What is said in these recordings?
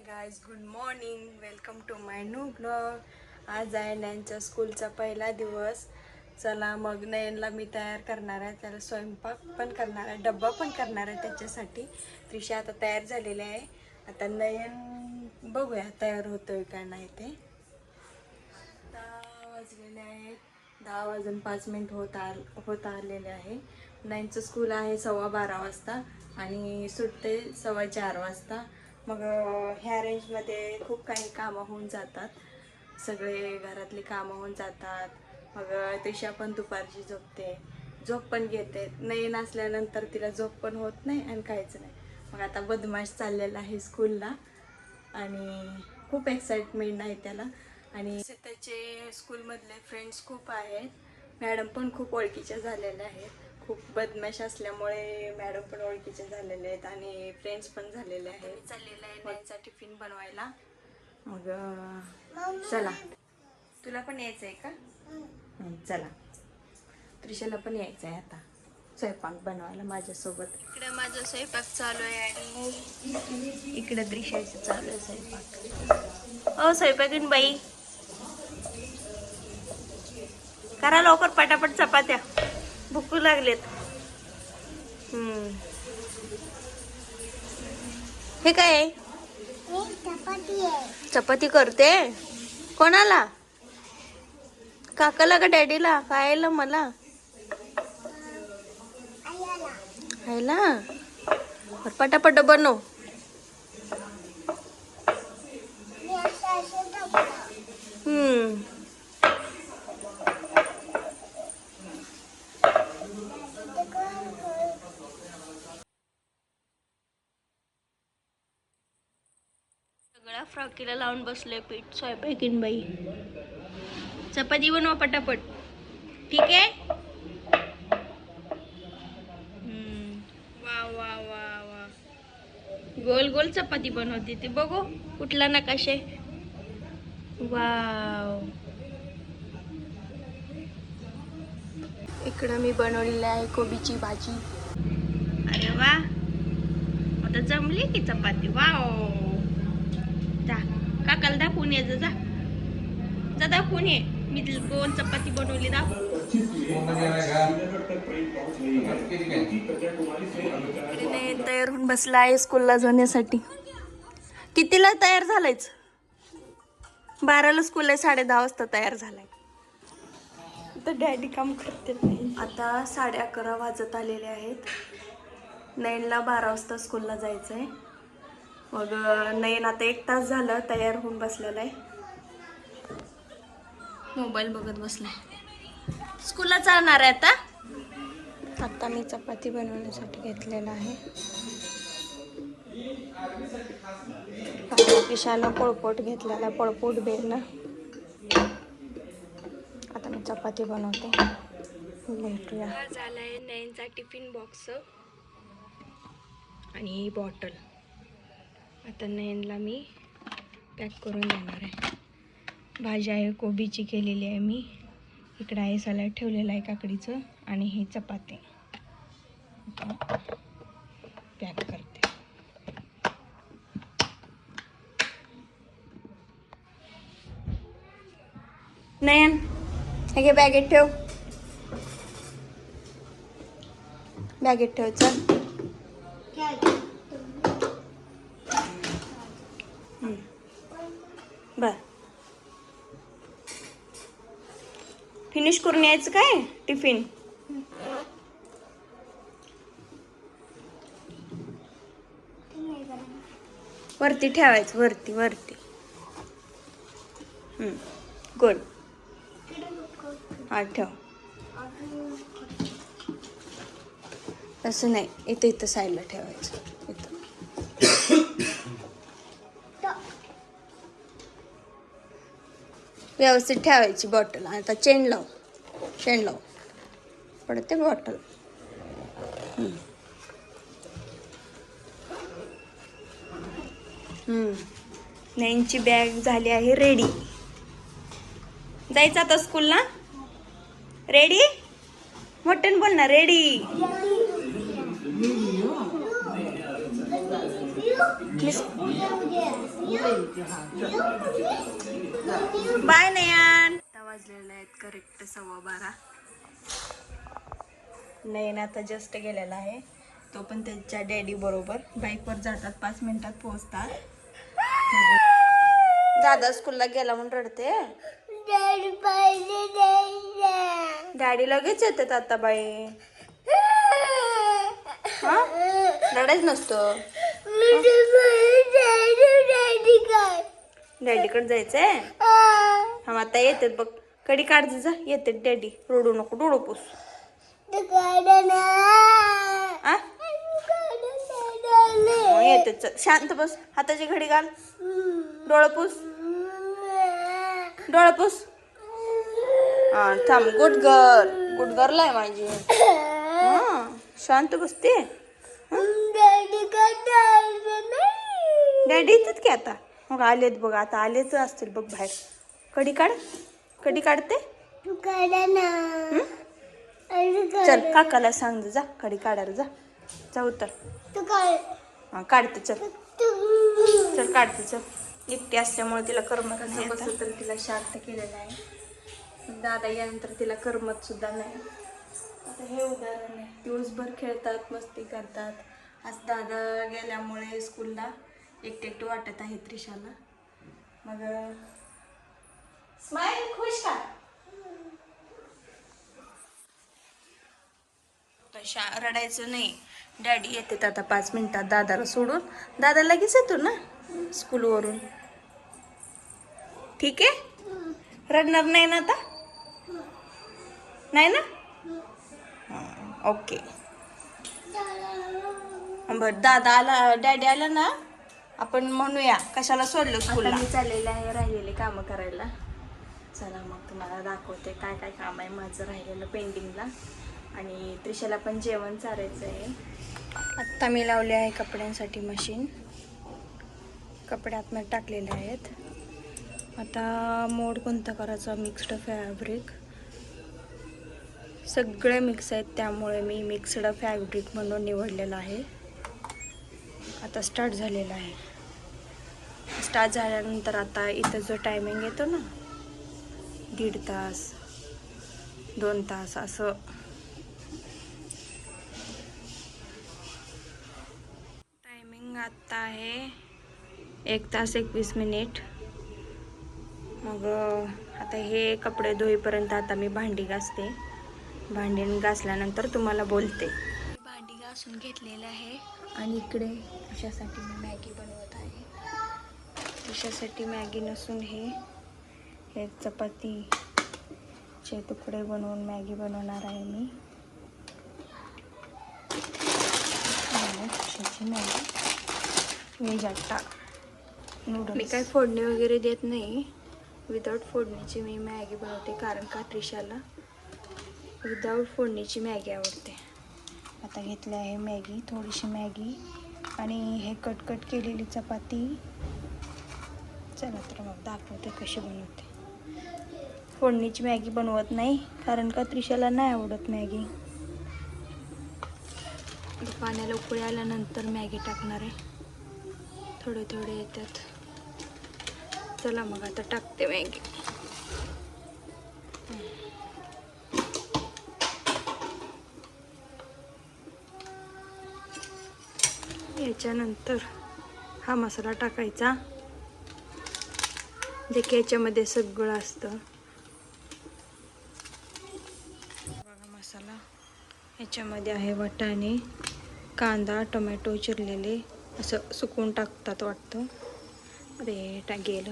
Guys, good morning. Welcome to my new blog. आज आहे नयनच्या स्कूलचा पहिला दिवस. चला मग नयनला मी तयार करणार आहे, त्याला स्वयंपाक पण करणार आहे, डब्बा पण करणार आहे त्याच्यासाठी. त्रिशा आता तयार झालेली आहे. आता नयन बघूया तयार होतोय का नाही ते. 10 वाजलेले आहेत. 10 वाजून 5 मिनिट होत आलेले आहे. नयनचं स्कूल आहे 12:15 वाजता आणि सुटते 4:15 वाजता. मग ह्या रेंजमध्ये खूप काही कामं होऊन जातात, सगळे घरातली कामं होऊन जातात. मग त्रिशा पण दुपारची झोप पण घेते. नयन असल्यानंतर तिला झोप पण होत नाही आणि काहीच नाही. मग आता बदमाश चाललेला आहे स्कूलला आणि खूप एक्साइटमेंट आहे त्याला. आणि त्याचे स्कूलमधले फ्रेंड्स खूप आहेत. मॅडम पण खूप ओळखीच्या झालेल्या आहेत. खूप बदमाश असल्यामुळे मॅडम पण ओळखीचे झालेले आहेत आणि फ्रेंड्स पण झालेले आहेत. चाललेलं आहे नयनचा टिफिन बनवायला. मग चला, तुला पण यायचं आहे का? चला, त्रिशाला पण यायचं आहे आता स्वयंपाक बनवायला माझ्यासोबत. इकडे माझा स्वयंपाक चालू आहे आणि इकडे त्रिशाचं चालू आहे स्वयंपाक. ओ स्वयंपाकीन बाई, करा लवकर पटापट चपात्या, भूक लागलेत. हे काय आहे? चपाती करते. कोणाला? काकाला का डॅडीला? खायला? मला खायला. पटापट बनव. सगळ्या फ्रॉकीला लावून बसले पीठ. स्वयंपाकीन बाई, चपाती बनवा पटापट. ठीक आहे. वा वा वा वा, गोल गोल चपाती बनवते ती. बघू कुठला नकाशे. वाव, इकडं मी बनवलेली आहे कोबीची भाजी. अरे वा, आता जमली की चपाती. वाव, जा काकाला दाखवून ये. जा जा दाखवून ये. मी 2 चपाती बनवली. तयार होऊन बसला आहे स्कूलला जाण्यासाठी. कितीला तयार झालायच? 12ला स्कूल आहे, 10:30 वाजता तयार झालाय. तर डॅडी काम करते. आता 11:30 वाजत आलेले आहेत. नयनला 12 वाजता स्कूलला जायचं आहे. मग नयन आता 1 तास झालं तयार होऊन बसलेला आहे. मोबाईल बघत बसलाय. स्कूलला जाणार आहे आता. आता मी चपाती बनवण्यासाठी घेतलेला आहे. किशाला पळपोट घेतलेला, पळपोट बेलन. आता मी चपाती बनवते. भेटूया. झालाय नयनचा टिफिन बॉक्स आणि बॉटल. आता नयनला मी पॅक करून देणार आहे. भाजी आहे कोबीची केलेली आहे मी. इकडे आहे सलाड ठेवलेलं आहे काकडीचं आणि हे चपाती पॅक करते. नयन हे घे, बॅगेत ठेव. बॅगेत ठेव. चल बर, फिनिश करून यायचं काय टिफिन. वरती ठेवायचं, वरती वरती. गुड. हा ठेव. असं नाही, इथं इथं साईडला ठेवायचं. इथं व्यवस्थित ठेवायची बॉटल. आता चेन लाव, चेन लाव, पडते बॉटल. नयनची बॅग झाली आहे रेडी. जायचं आता स्कूलला. रेडी? मोठ्यानं बोल ना. रेडी. बाय नयन. आता वाजलेले आहेत करेक्ट 12:15. नयन आता जस्ट गेलेला आहे. तो पण त्यांच्या डॅडी बरोबर बाईकवर जातात. 5 मिनिटात पोहोचतात. दादा स्कूलला गेला म्हणून रडते. डॅडी लगेच येतात आता बाई. हा रडायच नसतं. डॅडीकडे जायचंय. हा आता येतात बघ. कडी काढते जा. येते डॅडी. रडू नको. डोळं पुस. येते. शांत बस. हाताची घडी घाल. डोळं पुस. डोळं पुस. हा थांब. Good girl. गुड गर्ल आहे माझी. हा शांत बसते. डॅडी येतात की आता. मग आलेत बघ. आता आलेच असतील बघ बाहेर. कडी काढ. कडी काढते. चल काकाला सांग जा. कडी काढायला जा. जा उतर. हा काढते. चल चल काढते. चल. एकटी असल्यामुळे तिला करमत नाही. बसलं तर तिला शांत केलेलं आहे. दादा यानंतर तिला करमत सुद्धा नाही. आता हे उदाहरण आहे. दिवसभर खेळतात, मस्ती करतात. आज दादा गेल्यामुळे स्कूलला एकटं वाटत आहे त्रिशाला. मग स्माईल खुश का. रडायचं नाही. डॅडी येतात आता 5 मिनिटात दादाला सोडून. दादा लगेच येतो ना स्कूलवरून. ठीक आहे. रडणार नाही ना आता. नाही ना. ओके. बरं दादा आला, डॅडी आला ना, आपण म्हणूया कशाला सोडलं स्कूलला. मी चाललेलं आहे राहिलेले कामं करायला. चला मग तुम्हाला दाखवते काय काय काम आहे माझं राहिलेलं पेंडिंगला. आणि त्रिशाला पण जेवण चारायचं आहे. आत्ता मी लावले आहे कपड्यांसाठी मशीन. कपडे आतमध्ये टाकलेले आहेत. आता मोड कोणता करायचा. मिक्स्ड फॅब्रिक सगळे मिक्स आहेत, त्यामुळे मी मिक्स्ड फॅब्रिक म्हणून निवडलेलं आहे. आता स्टार्ट झालेला आहे. स्टार्ट झाल्यानंतर आता इथं जो टायमिंग येतो ना 1.5 तास 2 तास असं. टायमिंग आत्ता आहे 1 तास 21 मिनिट. मग आता हे कपडे धुईपर्यंत आता मी भांडी घासते. भांडी घासल्यानंतर तुम्हाला बोलते. भांडी घासून घेतलेलं आहे. आणि इकडे तिच्यासाठी मी मॅगी बनवत आहे. तिच्यासाठी मॅगी नसून हे चपातीचे तुकडे बनवून मॅगी बनवणार आहे मी. मॅगी व्हेज आटा नूडल्स. मी काय फोडणी वगैरे देत नाही. विदाऊट फोडणीची मी मॅगी बनवते, कारण का त्रिशाला विदाऊट फोडणीची मॅगी आवडते. आता घेतली आहे मॅगी, थोडीशी मॅगी आणि हे कट केलेली चपाती. चला तर मग दाखवते कशी बनवते. फोडणीची मॅगी बनवत नाही, कारण का त्रिशाला नाही आवडत मॅगी. पाण्याला उकळी आल्यानंतर मॅगी टाकणार आहे. थोडे थोडे येतात. चला मग आता टाकते मॅगी. याच्यानंतर हा मसाला टाकायचा. जे की याच्यामध्ये सगळं असतं. बघा मसाला. याच्यामध्ये आहे वाटाणे, कांदा, टोमॅटो चिरलेले असं सुकवून टाकतात वाटतं. अरे गेलं.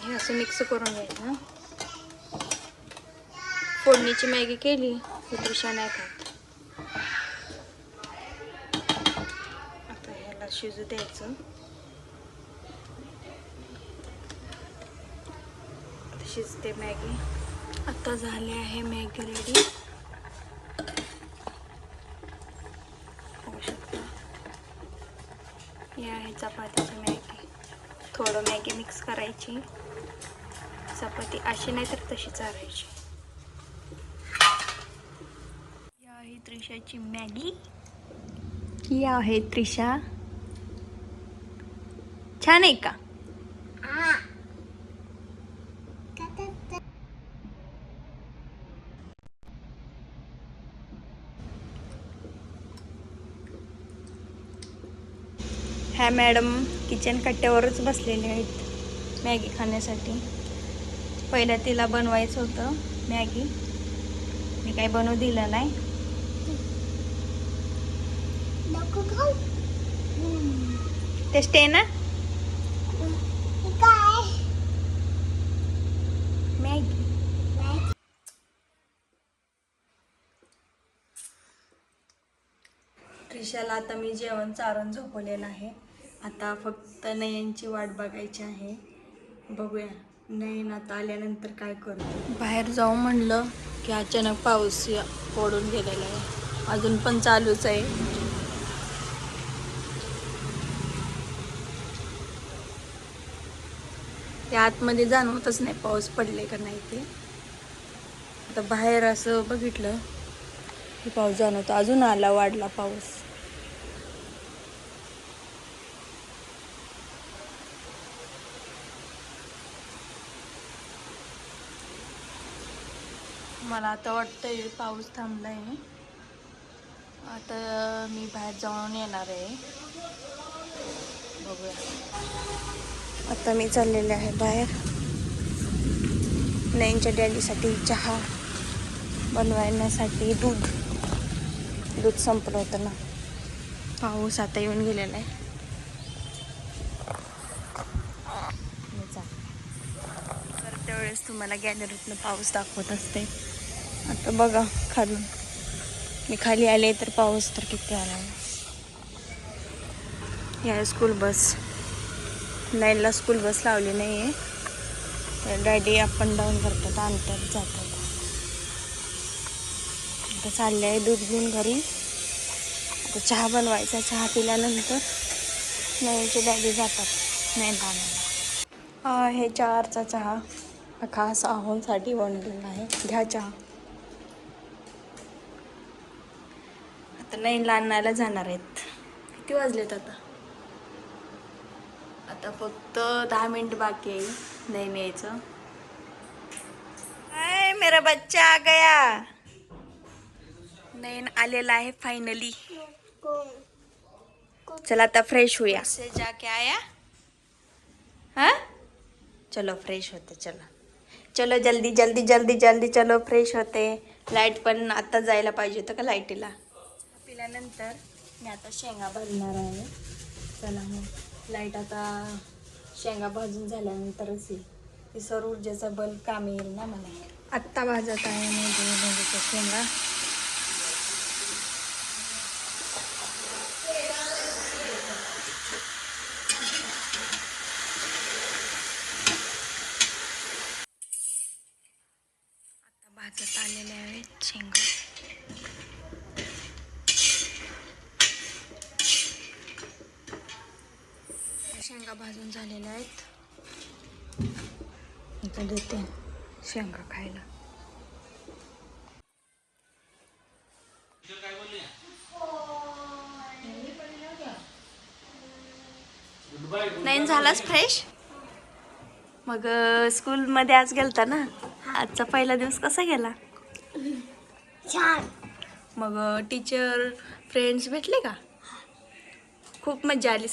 हे असं मिक्स करून घ्यायचं. फोडणीची मॅगी केली की त्रिशा नाही खात. आता ह्याला शिजू द्यायचं. शिजते मॅगी. आता झाली आहे मॅगी रेडी. होऊ शकतं. ही आहे चपातीची मॅगी. थोडं मॅगी मिक्स करायची. चपाती अशी नाही तर तशी चारायची. ही आहे त्रिशाची मॅगी. ही आहे त्रिशा. छान आहे का? ह्या मॅडम किचन कट्ट्यावरच बसलेले आहेत मॅगी खाण्यासाठी. पहिल्या तिला बनवायचं होतं मॅगी, मी काही बनवू दिलं नाही. टेस्ट आहे ना मॅगी? त्रिशाला आता मी जेवण चारून झोपवलेलं आहे. आता फक्त नयनची वाट बघायची आहे. बघूया नयन आता आल्यानंतर काय करतो. बाहेर जाऊ म्हणलं की अचानक पाऊस पडून गेलेला आहे, अजून पण चालूच आहे. ते आतमध्ये जाणवतच नाही पाऊस पडले का नाही ते. आता बाहेर असं बघितलं की पाऊस जाणवतो. अजून आला, वाढला पाऊस. मला आता वाटतंय पाऊस थांबलाय. आता मी बाहेर जाऊन येणार आहे. बघूया. आता मी चाललेले आहे बाहेर. नयनच्या डॅडीसाठी चहा बनवण्यासाठी. दूध संपलं होतं ना. पाऊस आता येऊन गेलेला आहे. तर त्यावेळेस तुम्हाला गॅलरीतनं पाऊस दाखवत असते. आता बघा खालून मी खाली आले तर पाऊस तर किती आला. या स्कूल बस. नाईनला स्कूल बस लावली नाही आहे, तर डॅडी अप अँड डाऊन करतात, आणतात जातात. आता चालले आहे दूध घेऊन घरी. आता चहा बनवायचा. चहा पिल्यानंतर नयनचे डॅडी जातात नयनला आणायला. हे 4चा चहा खास आहोंसाठी बनलेला आहे. घ्या चहा. आता नयनला आणायला जाणार आहेत. किती वाजलेत आता? आता फक्त 10 मिनिट बाकी आहे नयन यायचं. हाय मेरा बच्चा आ गया. नयन आलेला आहे फायनली. चला आता फ्रेश होऊया. से जाके आया. हाँ चलो फ्रेश होते. चलो जल्दी जल्दी जल्दी जल्दी चलो फ्रेश होते. लाईट पण आता जायला पाहिजे होतं का लाईटीला. पिल्यानंतर मी आता शेंगा भाजणार आहे. चला मग लाईट आता शेंगा भाजून झाल्यानंतरच येईल. ती सौर ऊर्जेचा बल्ब कामी येईल ना मला. आत्ता भाजत आहे मी भुईमुगाच्या शेंगा. आता भाजत आलेले आहेत शेंगा. शेंगा भाजून झालेल्या आहेत. आता देते शेंगा खायला. नाही झालाच फ्रेश. मग स्कूलमध्ये आज गेलता ना, आजचा पहिला दिवस कसा गेला? छान. मग टीचर फ्रेंड्स भेटले का? खूप मजा आली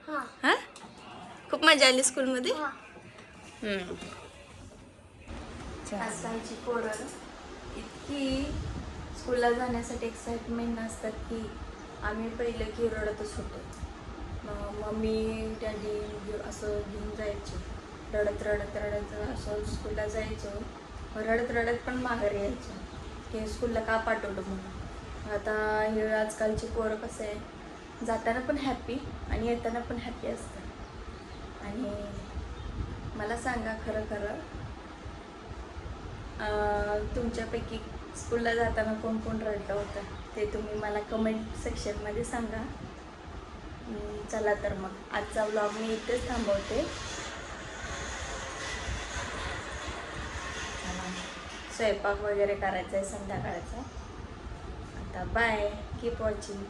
हां? खूप मजा आली स्कूलमध्ये. आजकालची पोरं इतकी स्कूलला जाण्यासाठी एक्साइटमेंट असतात की आम्ही पहिलं की रडतच होतो. मम्मी डॅडी असं घेऊन जायचे. रडत रडत रडत असं स्कूलला जायचो. रडत रडत पण माघारी यायचो की स्कूलला का पाठवलं म्हणून. आता हे आजकालची पोरं कसं आहे, जाताना पण हॅपी आणि येताना पण हॅपी असतात. आणि मला सांगा खरं खरं तुमच्यापैकी स्कूलला जाताना कोण कोण रडलं होतं ते तुम्ही मला कमेंट सेक्शनमध्ये सांगा. चला तर मग आजचा व्लॉग मी इथेच थांबवते. स्वयंपाक वगैरे करायचा आहे संध्याकाळचा. आता बाय, कीप वॉचिंग.